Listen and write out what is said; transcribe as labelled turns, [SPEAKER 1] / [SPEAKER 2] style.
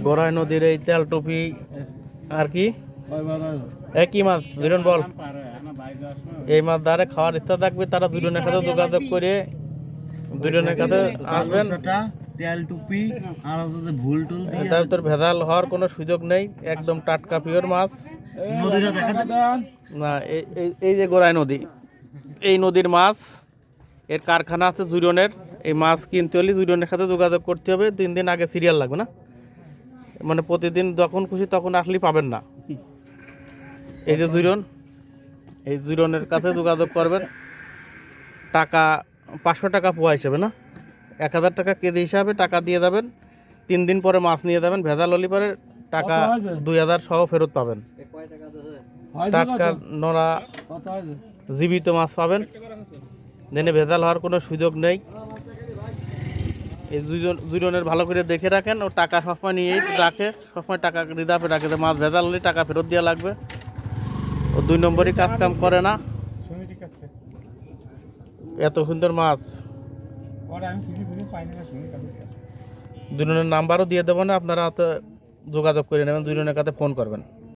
[SPEAKER 1] গড়াই নদীর এই তেলটুপি আর কি একই মাছ দুজন বল এই মাছ দ্বারা খাওয়ার ইচ্ছা থাকবে তারা দুজনের সাথে যোগাযোগ করে দুজনের কাছে আসবেন।
[SPEAKER 2] তেল টুপি আর হচ্ছে ভুল টুল দিয়ে
[SPEAKER 1] তার তোর ভেজাল হওয়ার কোনো সুযোগ নেই, একদম টাটকা পিওর মাছ।
[SPEAKER 2] নদীটা দেখাতে
[SPEAKER 1] না এই যে গোড়াই নদী, এই নদীর মাছ, এর কারখানা আছে জুরনের। এই মাছ কিনতে হলে জুরনের সাথে যোগাযোগ করতে হবে, 3 দিন আগে সিরিয়াল লাগবে না, মানে প্রতিদিন যখন খুশি তখন আসলেই পাবেন না। এই যে জুরন, এই জুরনের কাছে যোগাযোগ করবেন। টাকা 500 টাকা পোয়া হিসেবে না, 1000 টাকা কেজি হিসাবে টাকা দিয়ে যাবেন। 3 দিন পরে মাছ নিয়ে যাবেন, ভেজাল হলে পরে টাকা 2000 সহ ফেরত পাবেন। টাটকা নড়া জীবিত মাছ পাবেন, দেনে ভেজাল হওয়ার কোনো সুযোগ নেই। এই জুরনের ভালো করে দেখে রাখেন, ও টাকা সবসময় নিয়েই রাখে, সবসময় টাকা রিজার্ভে রাখে, মাছ ভেজাল হলে টাকা ফেরত দেওয়া লাগবে। ও 2 নম্বরই কাজ কাম করে না। এত সুন্দর মাছ, দুজনের নাম্বারও দিয়ে দেবো না, আপনারা যোগাযোগ করে নেবেন, দুজনের কাছে ফোন করবেন।